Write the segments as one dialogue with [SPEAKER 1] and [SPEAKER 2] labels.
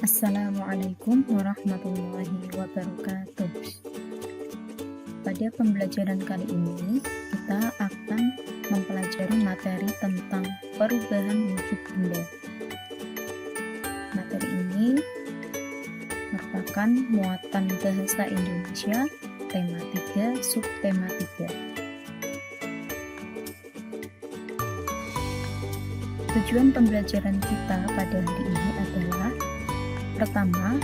[SPEAKER 1] Assalamualaikum warahmatullahi wabarakatuh. Pada pembelajaran kali ini, kita akan mempelajari materi tentang perubahan wujud benda. Materi ini merupakan muatan bahasa Indonesia, tema 3, subtema 3. Tujuan pembelajaran kita pada hari ini adalah: pertama,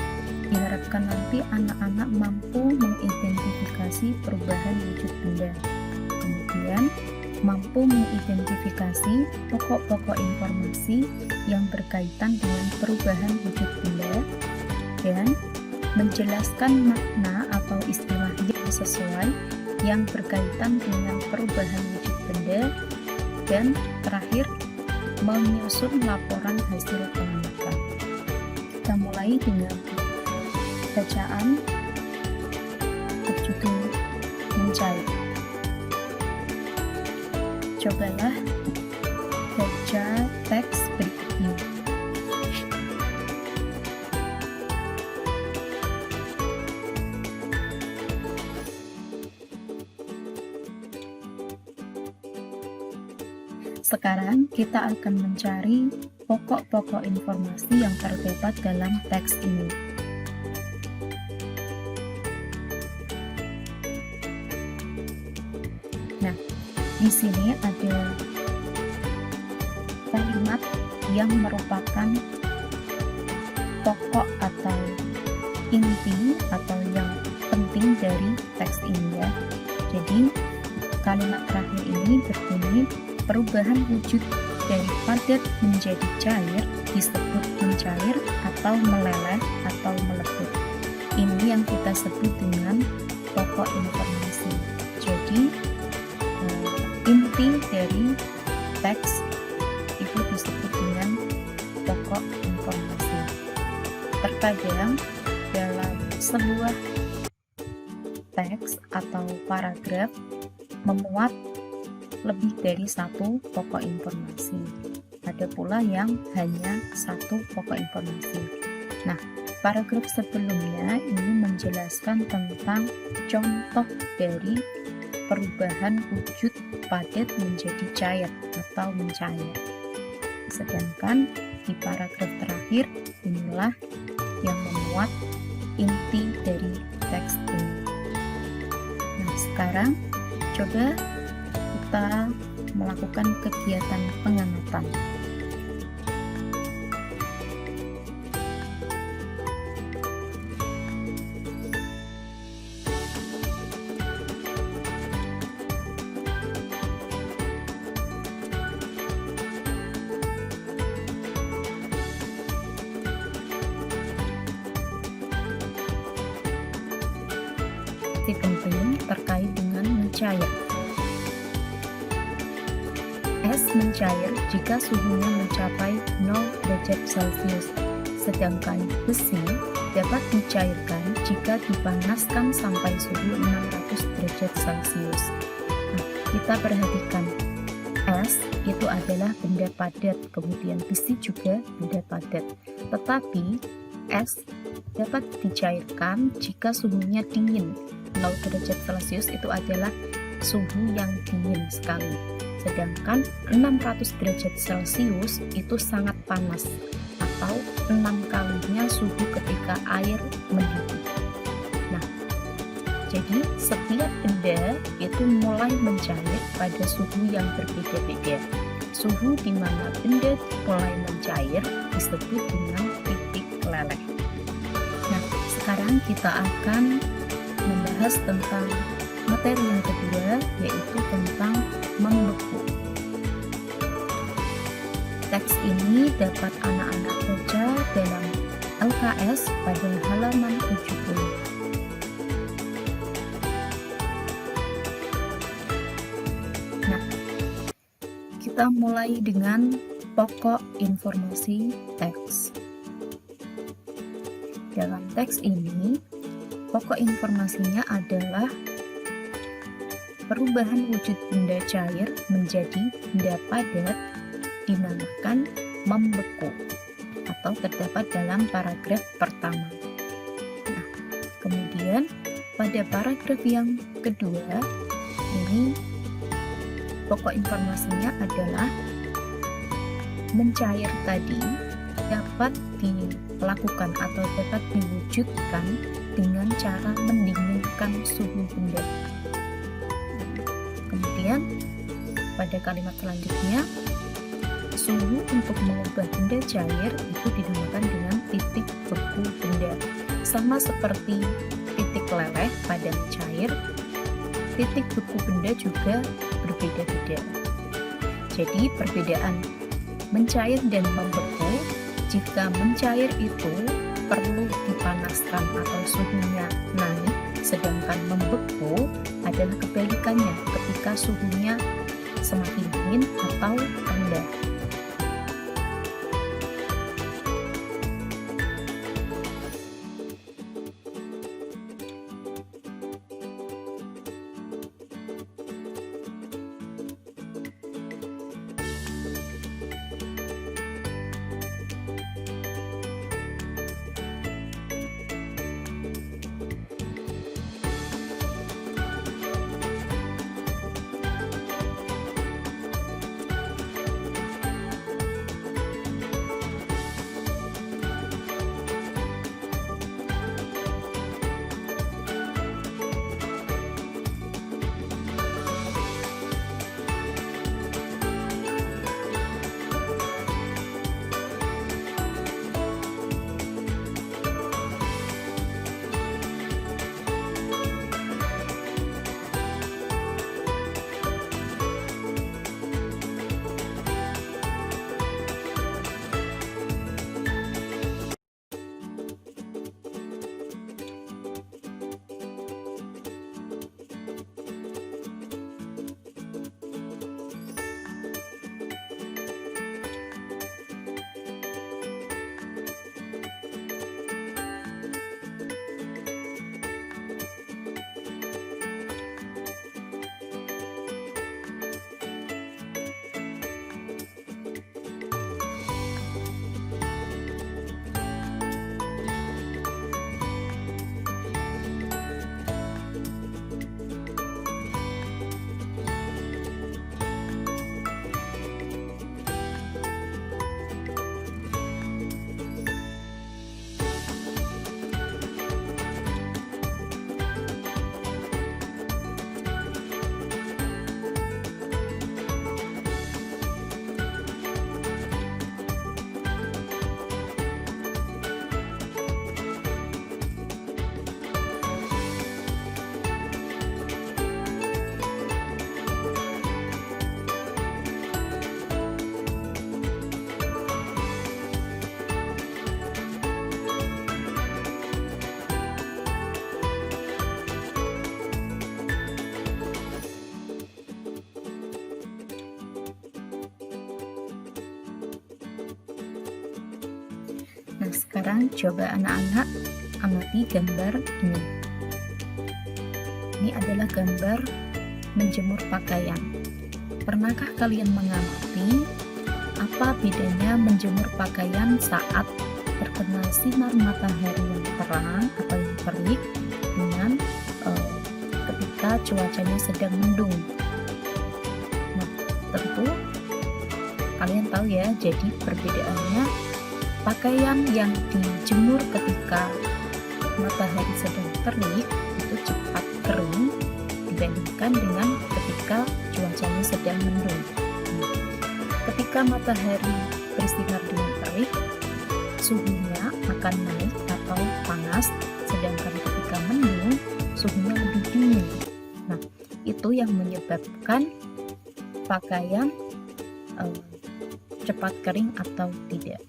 [SPEAKER 1] diharapkan nanti anak-anak mampu mengidentifikasi perubahan wujud benda. Kemudian, mampu mengidentifikasi pokok-pokok informasi yang berkaitan dengan perubahan wujud benda dan menjelaskan makna atau istilah yang sesuai yang berkaitan dengan perubahan wujud benda, dan terakhir, menyusun laporan hasil pengamatan. Kita mulai dengan bacaan berjudul mencair. Cobalah baca teks berikut ini. Sekarang kita akan mencari pokok-pokok informasi yang terdapat dalam teks ini. Nah, di sini ada kalimat yang merupakan pokok atau inti atau yang penting dari teks ini ya. Jadi, kalimat terakhir ini berbunyi, perubahan wujud dari padat menjadi cair disebut mencair atau meleleh atau melepuh. Ini yang kita sebut dengan pokok informasi. Jadi, inti dari teks itu disebut dengan pokok informasi. Terkadang dalam sebuah teks atau paragraf memuat lebih dari satu pokok informasi. Ada pula yang hanya satu pokok informasi. Nah, paragraf sebelumnya ini menjelaskan tentang contoh dari perubahan wujud padat menjadi cair atau mencair. Sedangkan di paragraf terakhir inilah yang memuat inti dari teks ini. Nah, sekarang coba kita melakukan kegiatan pengamatan. Titik penting terkait dengan mencair. Es mencair jika suhunya mencapai 0 derajat Celcius, sedangkan besi dapat dicairkan jika dipanaskan sampai suhu 600 derajat Celcius. Nah, kita perhatikan, es itu adalah benda padat, kemudian besi juga benda padat. Tetapi es dapat dicairkan jika suhunya dingin. 0 derajat Celcius itu adalah suhu yang dingin sekali. Sedangkan 600 derajat Celcius itu sangat panas, atau 6 kalinya suhu ketika air mendidih. Nah, jadi setiap benda itu mulai mencair pada suhu yang berbeda-beda. Suhu di mana benda mulai mencair disebut dengan titik leleh. Nah, sekarang kita akan membahas tentang materi yang kedua, yaitu tentang membeku. Teks ini dapat anak-anak baca dalam LKS pada halaman 70. Nah, kita mulai dengan pokok informasi teks. Dalam teks ini, pokok informasinya adalah perubahan wujud benda cair menjadi benda padat dinamakan membeku. atau terdapat dalam paragraf pertama. Nah, kemudian pada paragraf yang kedua, ini pokok informasinya adalah mencair tadi dapat dilakukan atau dapat diwujudkan dengan cara mendinginkan suhu benda. Kemudian pada kalimat selanjutnya, suhu untuk mengubah benda cair itu dinamakan dengan titik beku benda. Sama seperti titik leleh pada cair, titik beku benda juga berbeda-beda. Jadi perbedaan mencair dan membeku, jika mencair itu perlu dipanaskan atau suhunya naik, sedangkan membeku adalah kebalikannya ketika suhunya semakin dingin atau rendah. Nah, sekarang coba anak-anak amati gambar ini. Ini adalah gambar menjemur pakaian. Pernahkah kalian mengamati apa bedanya menjemur pakaian saat terkena sinar matahari yang terang atau yang terik dengan ketika cuacanya sedang mendung? Nah, tentu kalian tahu ya, jadi perbedaannya pakaian yang dijemur ketika matahari sedang terik itu cepat kering dibandingkan dengan ketika cuacanya sedang mendung. Ketika matahari bersinar dengan terik, suhunya akan naik atau panas, sedangkan ketika mendung, suhunya lebih dingin. Nah, itu yang menyebabkan pakaian cepat kering atau tidak.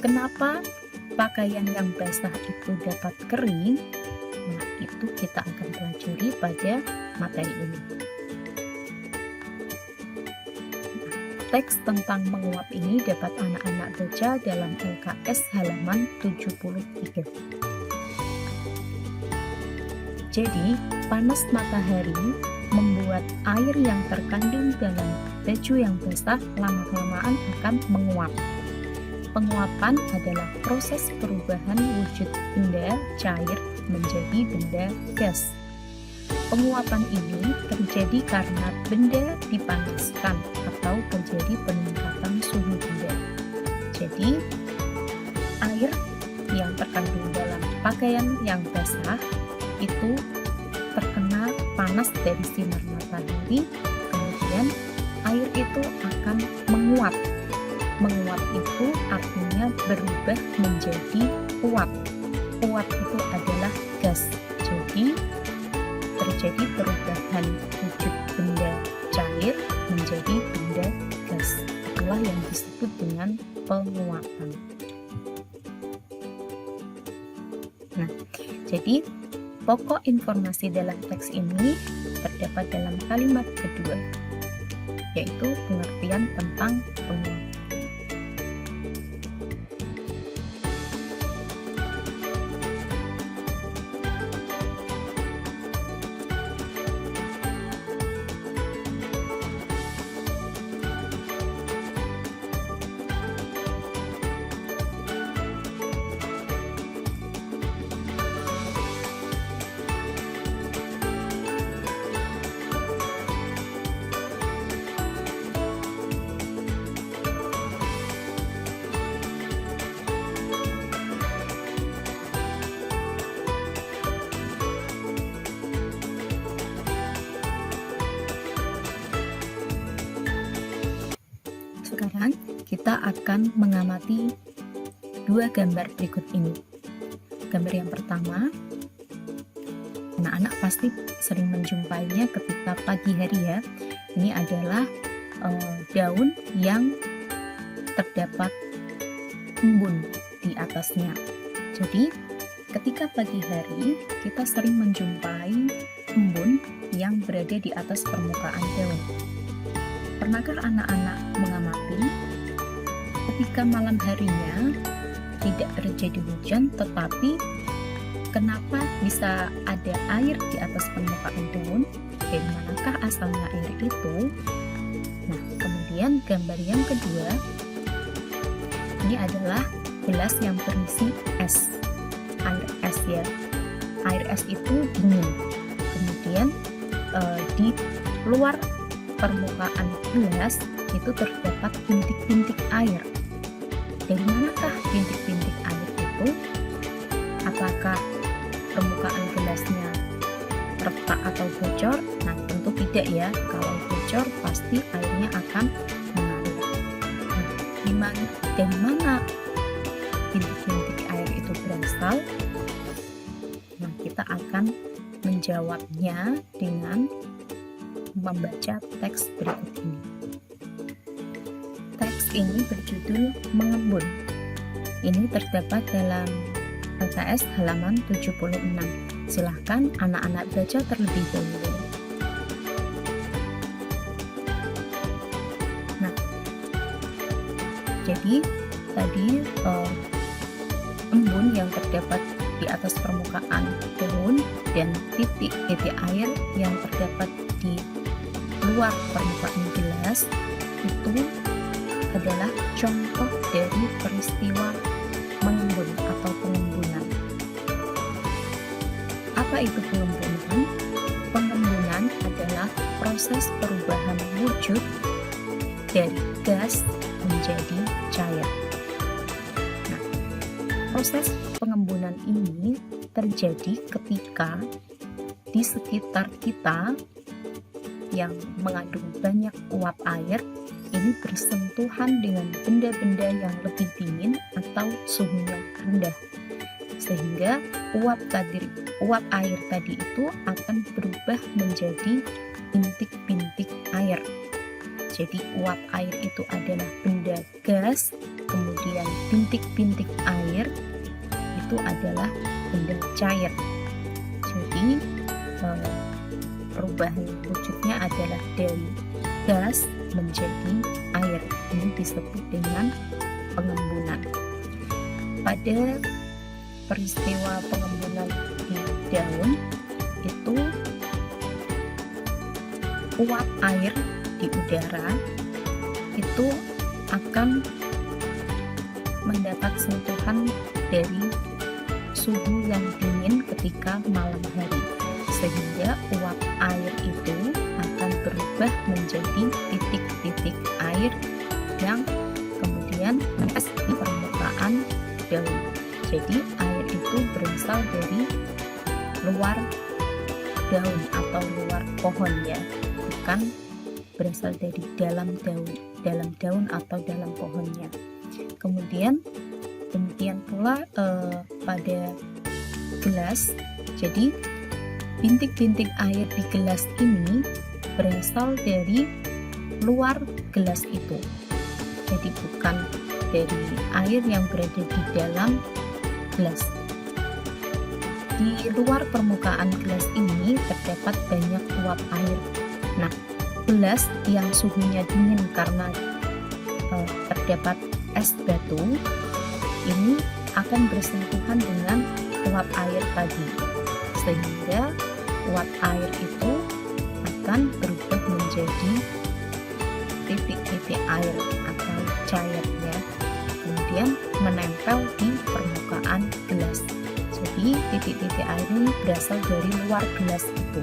[SPEAKER 1] Kenapa pakaian yang basah itu dapat kering? Nah, itu kita akan pelajari pada materi ini. Teks tentang menguap ini dapat anak-anak baca dalam LKS halaman 73. Jadi, panas matahari membuat air yang terkandung dalam baju yang basah lama-kelamaan akan menguap. penguapan adalah proses perubahan wujud benda cair menjadi benda gas. Penguapan ini terjadi karena benda dipanaskan atau terjadi peningkatan suhu benda. Jadi, air yang terkandung dalam pakaian yang basah itu terkena panas dari sinar matahari, kemudian air itu akan menguap. Menguap itu artinya berubah menjadi uap. Uap itu adalah gas. Jadi terjadi perubahan wujud benda cair menjadi benda gas. Itulah yang disebut dengan penguapan. Nah, jadi pokok informasi dalam teks ini terdapat dalam kalimat kedua, yaitu pengertian tentang penguapan. Sekarang kita akan mengamati dua gambar berikut ini. Gambar yang pertama, anak-anak pasti sering menjumpainya ketika pagi hari ya. Ini adalah daun yang terdapat embun di atasnya. Jadi ketika pagi hari kita sering menjumpai embun yang berada di atas permukaan daun. Pernahkah anak-anak mengamati ketika malam harinya tidak terjadi hujan, tetapi kenapa bisa ada air di atas permukaan daun? Dari manakah asalnya air itu? Nah, kemudian gambar yang kedua, ini adalah gelas yang berisi es, air es ya. Air es itu dingin. Kemudian di luar permukaan gelas itu terdapat bintik-bintik air. Dari manakah bintik-bintik air itu? Apakah permukaan gelasnya retak atau bocor? Nah, tentu tidak ya. Kalau bocor pasti airnya akan mengalir. Nah, dari mana bintik-bintik air itu berasal? Nah, kita akan menjawabnya dengan membaca teks berikut ini. Teks ini berjudul Mengembun. Ini terdapat dalam LKS halaman 76. Silahkan anak-anak baca terlebih dahulu. Nah, jadi tadi embun yang terdapat di atas permukaan daun dan titik-titik air yang terdapat di luar permukaan gelas itu adalah contoh dari peristiwa mengembun atau pengembunan. Apa itu pengembunan? Pengembunan adalah proses perubahan wujud dari gas menjadi cair. Nah, proses pengembunan ini terjadi ketika di sekitar kita yang mengandung banyak uap air ini bersentuhan dengan benda-benda yang lebih dingin atau suhunya rendah, sehingga uap air tadi itu akan berubah menjadi bintik-bintik air. Jadi uap air itu adalah benda gas, kemudian bintik-bintik air itu adalah benda cair. Jadi perubahan wujudnya adalah dari gas menjadi air. Ini disebut dengan pengembunan. Pada peristiwa pengembunan di daun itu uap air di udara itu akan disebabkan dari suhu yang dingin ketika malam hari, sehingga uap air itu akan berubah menjadi titik-titik air yang kemudian menetes di permukaan daun. Jadi air itu berasal dari luar daun atau luar pohon ya, bukan berasal dari dalam daun atau dalam pohonnya. Kemudian demikian pula pada gelas. Jadi bintik-bintik air di gelas ini berasal dari luar gelas itu. Jadi bukan dari air yang berada di dalam gelas. Di luar permukaan gelas ini terdapat banyak uap air. Nah, gelas yang suhunya dingin karena terdapat es batu ini akan bersentuhan dengan uap air tadi, sehingga uap air itu akan berubah menjadi titik-titik air atau cair ya, kemudian menempel di permukaan gelas. Jadi titik-titik air ini berasal dari luar gelas itu.